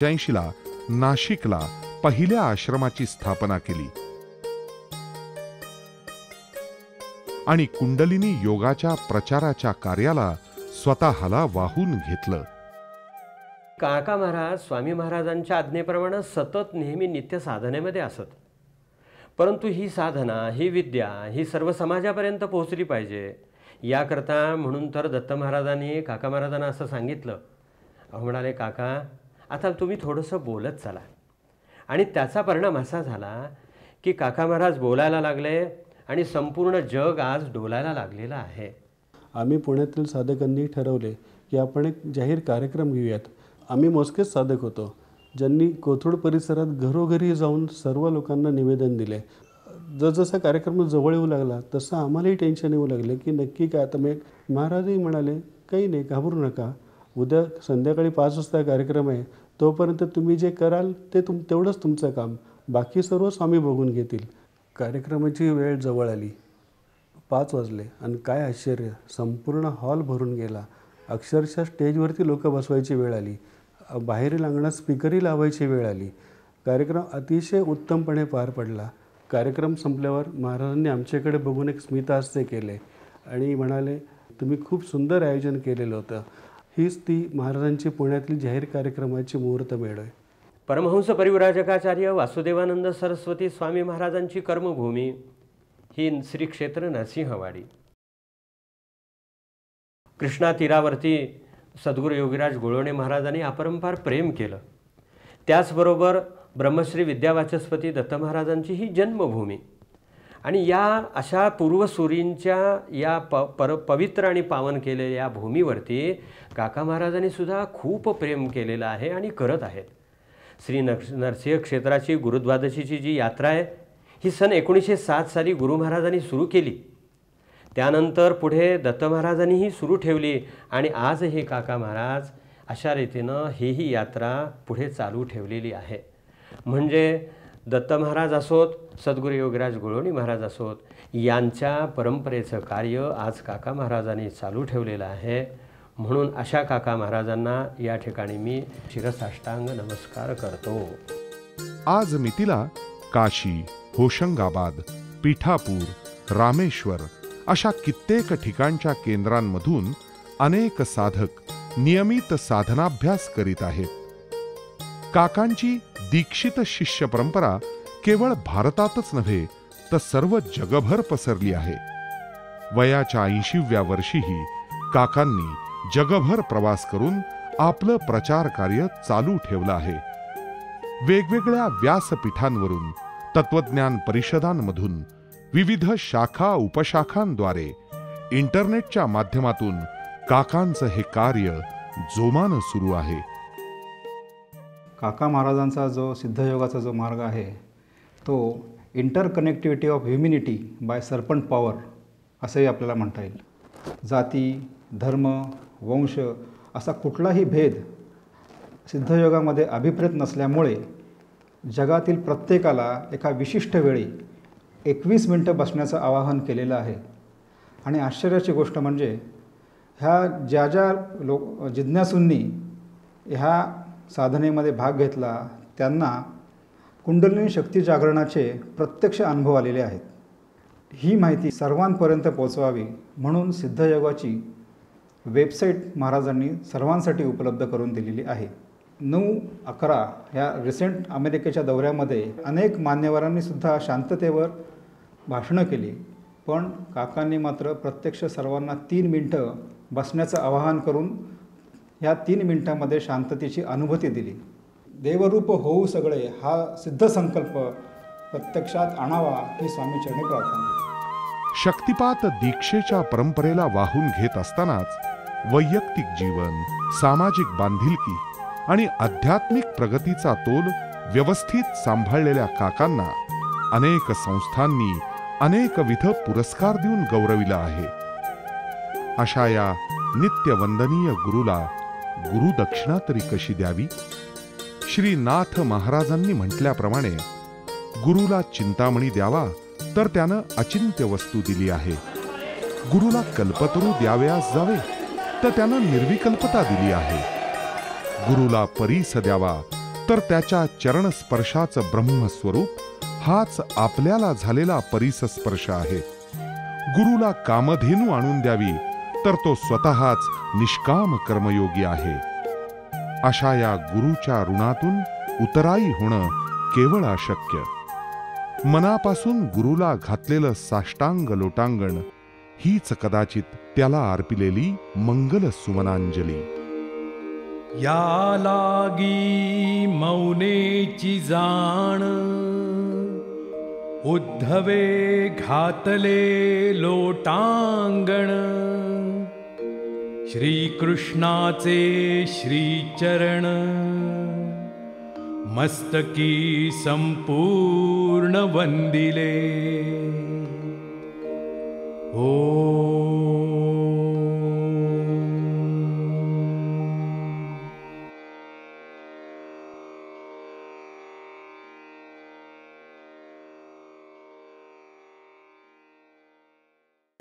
1985ला नाशिकला पहिल्या आश्रमाची स्थापना केली आणि कुंडलिनी योगाच्या प्रचाराच्या कार्याला स्वतःला वाहून घेतलं. काका महाराज स्वामी महाराजांच्या आज्ञेप्रमाणे सतत नेहमी नित्य साधनेमध्ये असत. परंतु ही साधना, ही विद्या, ही सर्व समाजापर्यंत पोहोचली पाहिजे. याकरता म्हणून तर दत्त महाराजांनी काका महाराजांना असं सांगितलं. म्हणाले, काका आता तुम्ही थोडंसं बोलत चला. आणि त्याचा परिणाम असा झाला की काका महाराज बोलायला लागले आणि संपूर्ण जग आज डोलायला लागलेलं आहे. आम्ही पुण्यातील साधकांनी ठरवले की आपण एक जाहीर कार्यक्रम घेऊयात. आम्ही मोजकेच साधक होतो ज्यांनी कोथरूड परिसरात घरोघरी जाऊन सर्व लोकांना निवेदन दिले. जसजसा कार्यक्रम जवळ येऊ लागला तसं आम्हालाही टेन्शन येऊ लागले की नक्की काय. आता मग महाराजही म्हणाले, काही नाही, घाबरू नका, उद्या संध्याकाळी 5 वाजता कार्यक्रम आहे, तोपर्यंत तुम्ही जे कराल ते तेवढंच तुमचं काम, बाकी सर्व स्वामी बघून घेतील. कार्यक्रमाची वेळ जवळ आली, 5 वाजले आणि काय आश्चर्य, संपूर्ण हॉल भरून गेला. अक्षरशः स्टेजवरती लोक बसवायची वेळ आली, बाहेरील अंगणात स्पीकरही लावायची वेळ आली. कार्यक्रम अतिशय उत्तमपणे पार पडला. कार्यक्रम संपल्यावर महाराजांनी आमच्याकडे बघून एक स्मितहास्य केले आणि म्हणाले, तुम्ही खूप सुंदर आयोजन केलेलं होतं. हीच ती महाराजांची पुण्यातील जाहीर कार्यक्रमाची मुहूर्तमेढ आहे. परमहंस परिव्राजकाचार्य वासुदेवानंद सरस्वती स्वामी महाराजांची कर्मभूमी ही श्री क्षेत्र नरसिंहवाडी. कृष्णा तीरावरती सद्गुरू योगीराज गोळवणे महाराजांनी अपरंपार प्रेम केलं. त्याचबरोबर ब्रह्मश्री विद्यावाचस्पती दत्त महाराजांची ही जन्मभूमी. आणि या अशा पूर्वसूरींच्या या पवित्र आणि पावन केलेल्या या भूमीवरती काका महाराजांनी सुद्धा खूप प्रेम केलेलं आहे आणि करत आहेत. श्री नरसिंह क्षेत्राची गुरुद्वादशीची जी यात्रा आहे ही सन 1907 साली गुरु महाराजांनी सुरू केली. त्यानंतर पुढे दत्त महाराजांनीही सुरू ठेवली आणि आजही काका महाराज अशा रीतीनं ही यात्रा पुढे चालू ठेवलेली आहे. म्हणजे दत्त महाराज असोत, सद्गुरू योगीराज गोळवणे महाराज असोत, यांच्या परंपरेचं कार्य आज काका महाराजांनी चालू ठेवलेलं आहे. म्हणून अशा काका महाराजांना या ठिकाणी मी शिरसाष्टांग नमस्कार करतो. आज मितीला काशी, होशंगाबाद, पिठापूर, रामेश्वर अशा कित्येक ठिकाणच्या केंद्रांमधून अनेक साधक नियमित साधनाभ्यास करीत आहेत. काकांची दीक्षित शिष्य परंपरा केवळ भारतातच नव्हे तर सर्व जगभर पसरली आहे. वयाच्या 80व्या वर्षीही काकांनी जगभर प्रवास करून आपलं प्रचार कार्य चालू ठेवलं आहे. वेगवेगळ्या व्यासपीठांवरून, तत्वज्ञान परिषदांमधून, विविध शाखा उपशाखांद्वारे, इंटरनेटच्या माध्यमातून काकांचं हे कार्य जोमानं सुरू आहे. काका महाराजांचा जो सिद्धयोगाचा जो मार्ग आहे तो interconnectivity of humanity by serpent power असंही आपल्याला म्हणता येईल. जाती, धर्म, वंश असा कुठलाही भेद सिद्धयोगामध्ये अभिप्रेत नसल्यामुळे जगातील प्रत्येकाला एका विशिष्ट वेळी 21 मिनटं बसण्याचं आवाहन केलेलं आहे. आणि आश्चर्याची गोष्ट म्हणजे ह्या ज्या जिज्ञासूंनी ह्या साधनेमध्ये भाग घेतला त्यांना कुंडलिनी शक्ती जागरणाचे प्रत्यक्ष अनुभव आलेले आहेत. ही माहिती सर्वांपर्यंत पोहोचवावी म्हणून सिद्धयोगाची वेबसाईट महाराजांनी सर्वांसाठी उपलब्ध करून दिलेली आहे. 9/11 ह्या रिसेंट अमेरिकेच्या दौऱ्यामध्ये अनेक मान्यवरांनी सुद्धा शांततेवर भाषणं केली, पण काकांनी मात्र प्रत्यक्ष सर्वांना 3 मिनटं बसण्याचं आवाहन करून ह्या 3 मिनिटांमध्ये शांततेची अनुभूती दिली. देवरूप होऊ सगळे हा सिद्ध संकल्प प्रत्यक्षात आणावा ही स्वामीचरणी प्रार्थना. शक्तिपात दीक्षेच्या परंपरेला वाहून घेत असतानाच वैयक्तिक जीवन, सामाजिक बांधिलकी आणि आध्यात्मिक प्रगतीचा तोल व्यवस्थित सांभाळलेल्या काकांना अनेक संस्थांनी अनेकविध पुरस्कार देऊन गौरविलं आहे. अशा या नित्यवंदनीय गुरुला गुरुदक्षिणा तरी कशी द्यावी? श्री नाथ महाराजांनी म्हटल्याप्रमाणे गुरुला चिंतामणी द्यावा तर त्यानं अचिंत्य वस्तू दिली आहे. गुरुला कल्पतरू द्यावयास जावे तर त्यानं निर्विकल्पता दिली आहे. गुरुला परीस द्यावा तर त्याच्या चरणस्पर्शाचं ब्रह्मस्वरूप हाच आपल्याला झालेला परिसस्पर्श आहे. गुरुला कामधेनू आणून द्यावी तर तो स्वतःच निष्काम कर्मयोगी आहे. अशा या गुरुच्या ऋणातून उतराई होणं केवळ अशक्य. मनापासून गुरुला घातलेलं साष्टांग लोटांगण हीच कदाचित त्याला अर्पिलेली मंगल सुमनांजली. या लागी मौनेची जाण, उद्धवे घातले लोटांगण. श्रीकृष्णाचे श्रीचरण, मस्तकी संपूर्ण वंदिले. ओ